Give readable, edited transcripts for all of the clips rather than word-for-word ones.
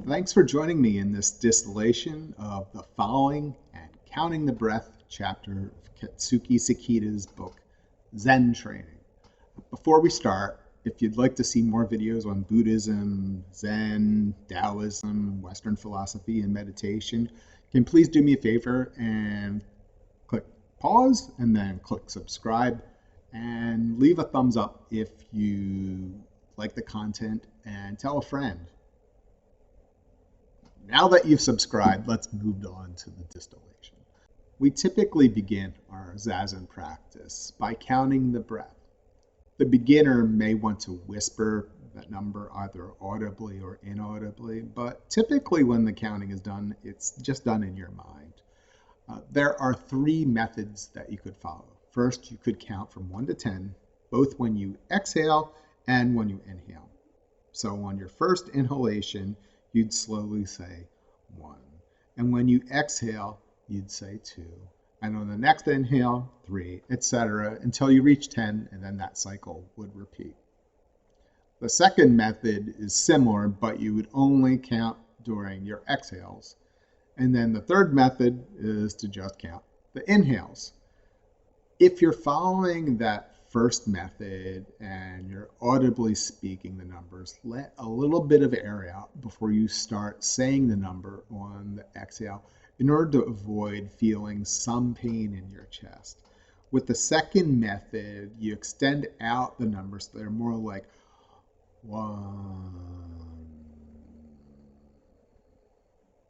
Thanks for joining me in this distillation of the following and counting the breath chapter of Katsuki Sekida's book, Zen Training. Before we start, if you'd like to see more videos on Buddhism, Zen, Taoism, Western philosophy, and meditation, can please do me a favor and click pause and then click subscribe and leave a thumbs up if you like the content and tell a friend. Now that you've subscribed, let's move on to the distillation. We typically begin our zazen practice by counting the breath. The beginner may want to whisper that number either audibly or inaudibly, but typically when the counting is done, it's just done in your mind. There are three methods that you could follow. First, you could count from 1 to 10, both when you exhale and when you inhale. So on your first inhalation, you'd slowly say 1. And when you exhale, you'd say 2. And on the next inhale, 3, etc., until you reach 10, and then that cycle would repeat. The second method is similar, but you would only count during your exhales. And then the third method is to just count the inhales. If you're following that first method and you're audibly speaking the numbers, let a little bit of air out before you start saying the number on the exhale in order to avoid feeling some pain in your chest. With the second method, you extend out the numbers so they're more like 1.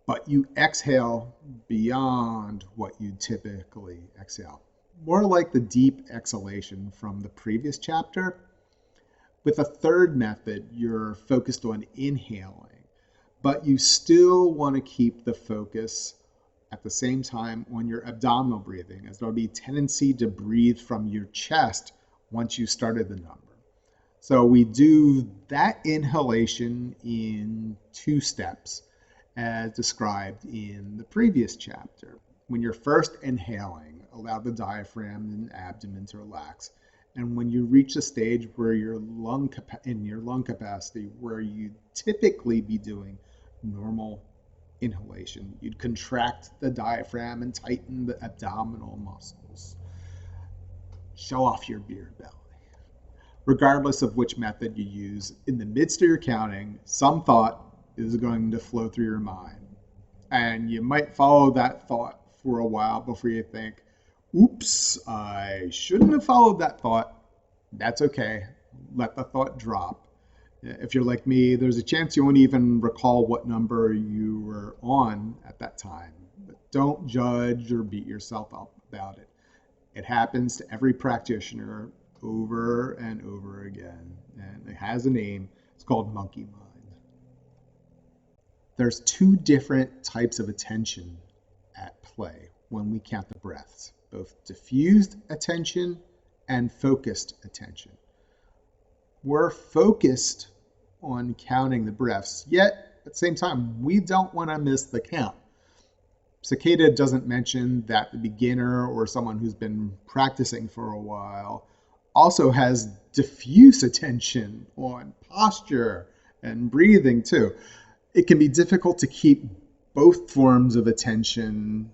But you exhale beyond what you typically exhale. More like the deep exhalation from the previous chapter. With a third method, you're focused on inhaling, but you still want to keep the focus at the same time on your abdominal breathing, as there'll be a tendency to breathe from your chest once you started the number. So we do that inhalation in 2 steps, as described in the previous chapter. When you're first inhaling, allow the diaphragm and abdomen to relax. And when you reach the stage where your lung capacity, where you typically be doing normal inhalation, you'd contract the diaphragm and tighten the abdominal muscles. Show off your beer belly. Regardless of which method you use, in the midst of your counting, some thought is going to flow through your mind. And you might follow that thought for a while before you think, oops, I shouldn't have followed that thought. That's okay. Let the thought drop. If you're like me, there's a chance you won't even recall what number you were on at that time. But don't judge or beat yourself up about it. It happens to every practitioner over and over again. And it has a name. It's called monkey mind. There's 2 different types of attention at play when we count the breaths, both diffused attention and focused attention. We're focused on counting the breaths, yet at the same time, we don't want to miss the count. Sekida doesn't mention that the beginner or someone who's been practicing for a while also has diffuse attention on posture and breathing too. It can be difficult to keep both forms of attention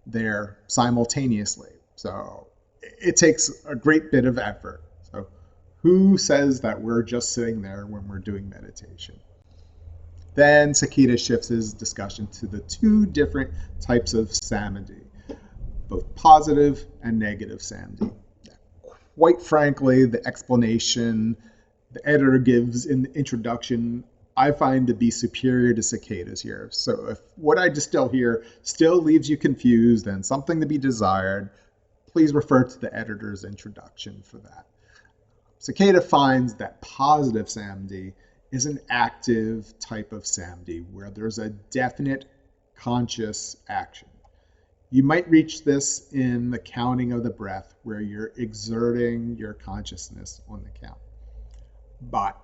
there simultaneously. So it takes a great bit of effort. So who says that we're just sitting there when we're doing meditation? Then Sekida shifts his discussion to the 2 different types of samadhi, both positive and negative samadhi. Quite frankly, the explanation the editor gives in the introduction I find to be superior to Sekida's here. So if what I distill here still leaves you confused and something to be desired, please refer to the editor's introduction for that. Sekida finds that positive samadhi is an active type of samadhi where there's a definite conscious action. You might reach this in the counting of the breath where you're exerting your consciousness on the count. But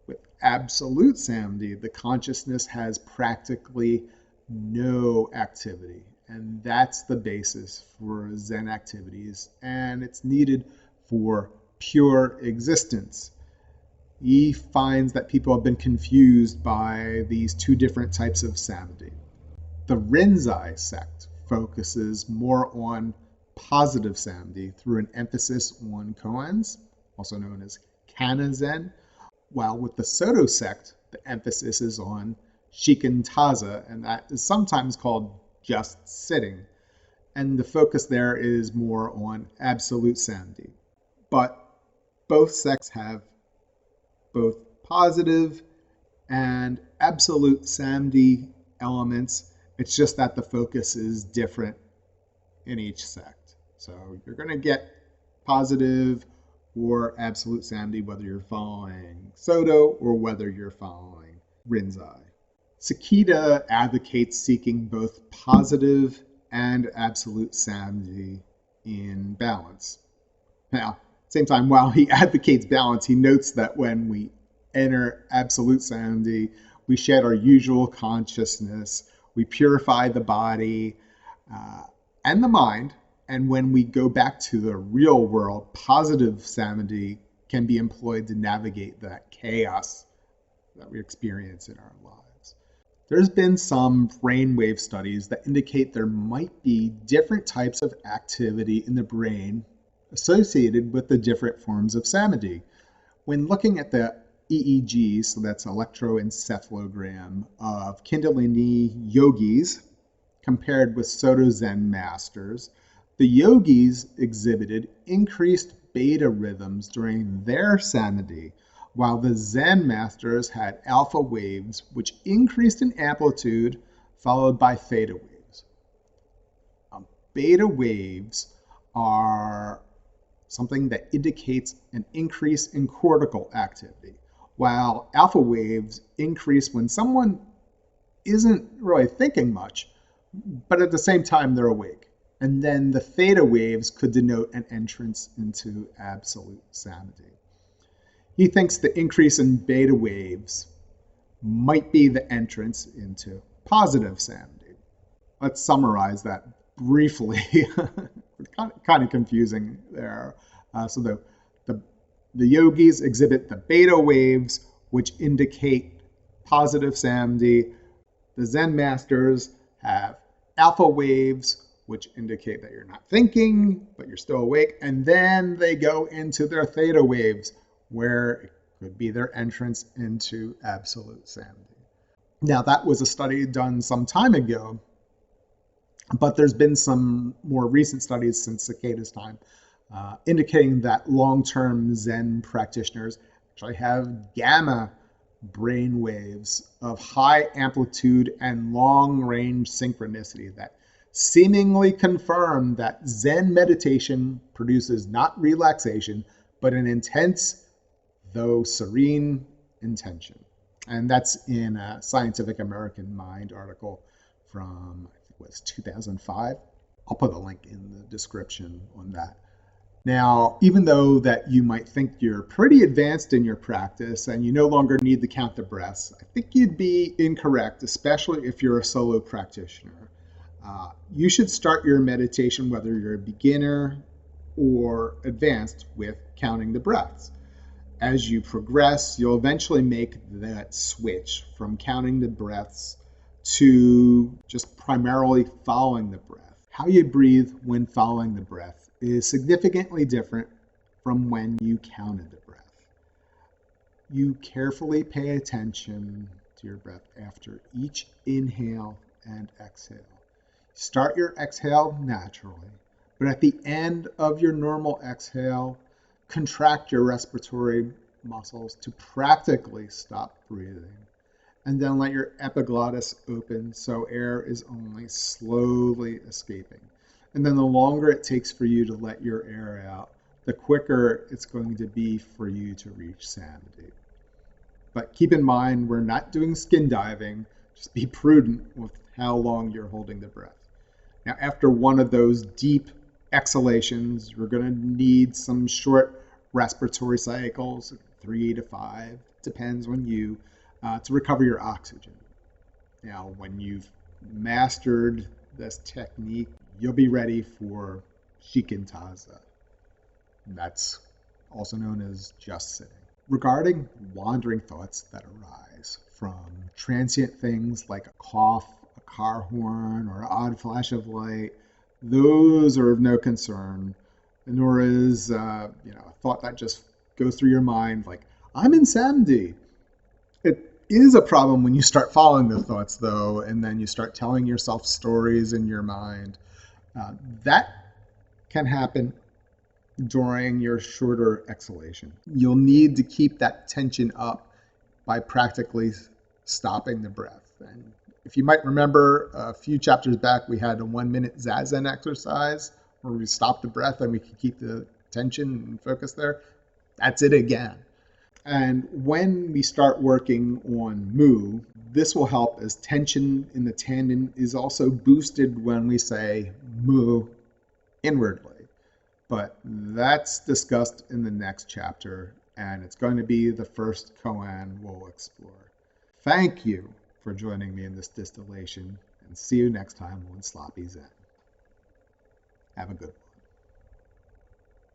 with absolute samadhi, the consciousness has practically no activity. And that's the basis for Zen activities. And it's needed for pure existence. He finds that people have been confused by these two different types of samadhi. The Rinzai sect focuses more on positive samadhi through an emphasis on koans, also known as Kana Zen, while with the Soto sect, the emphasis is on shikantaza, and that is sometimes called just sitting. And the focus there is more on absolute samadhi. But both sects have both positive and absolute samadhi elements. It's just that the focus is different in each sect. So you're going to get positive or absolute samadhi whether you're following Soto or whether you're following Rinzai. Sekida advocates seeking both positive and absolute samadhi in balance. Now, at the same time, while he advocates balance, he notes that when we enter absolute samadhi, we shed our usual consciousness, we purify the body and the mind, and when we go back to the real world, positive samadhi can be employed to navigate that chaos that we experience in our lives. There's been some brainwave studies that indicate there might be different types of activity in the brain associated with the different forms of samadhi. When looking at the EEG, so that's electroencephalogram, of Kundalini yogis compared with Soto Zen masters, the yogis exhibited increased beta rhythms during their samadhi, while the Zen masters had alpha waves, which increased in amplitude, followed by theta waves. Beta waves are something that indicates an increase in cortical activity, while alpha waves increase when someone isn't really thinking much, but at the same time they're awake. And then the theta waves could denote an entrance into absolute samadhi. He thinks the increase in beta waves might be the entrance into positive samadhi. Let's summarize that briefly. It's kind of confusing there. So the yogis exhibit the beta waves, which indicate positive samadhi. The Zen masters have alpha waves, which indicate that you're not thinking, but you're still awake. And then they go into their theta waves, where it could be their entrance into absolute samadhi. Now, that was a study done some time ago, but there's been some more recent studies since Sekida's time indicating that long-term Zen practitioners actually have gamma brain waves of high amplitude and long-range synchronicity that seemingly confirm that Zen meditation produces not relaxation, but an intense, though serene, intention. And that's in a Scientific American Mind article from, I think it was 2005. I'll put a link in the description on that. Now, even though that you might think you're pretty advanced in your practice and you no longer need to count the breaths, I think you'd be incorrect, especially if you're a solo practitioner. You should start your meditation, whether you're a beginner or advanced, with counting the breaths. As you progress, you'll eventually make that switch from counting the breaths to just primarily following the breath. How you breathe when following the breath is significantly different from when you counted the breath. You carefully pay attention to your breath after each inhale and exhale. Start your exhale naturally, but at the end of your normal exhale, contract your respiratory muscles to practically stop breathing. And then let your epiglottis open so air is only slowly escaping. And then the longer it takes for you to let your air out, the quicker it's going to be for you to reach samadhi. But keep in mind, we're not doing skin diving. Just be prudent with how long you're holding the breath. Now, after one of those deep exhalations, you're going to need some short respiratory cycles, 3 to 5, depends on you, to recover your oxygen. Now, when you've mastered this technique, you'll be ready for shikantaza. That's also known as just sitting. regarding wandering thoughts that arise from transient things like a cough, a car horn, or an odd flash of light, those are of no concern, nor is a thought that just goes through your mind like, I'm in samadhi. It is a problem when you start following the thoughts, though, and then you start telling yourself stories in your mind. That can happen during your shorter exhalation. You'll need to keep that tension up by practically stopping the breath. And if you might remember, a few chapters back, we had a 1-minute zazen exercise where we stop the breath and we can keep the tension and focus there. That's it again. And when we start working on mu, this will help, as tension in the tendon is also boosted when we say mu inwardly. But that's discussed in the next chapter, and it's going to be the first koan we'll explore. Thank you for joining me in this distillation, and see you next time on Sloppy Zen. Have a good one.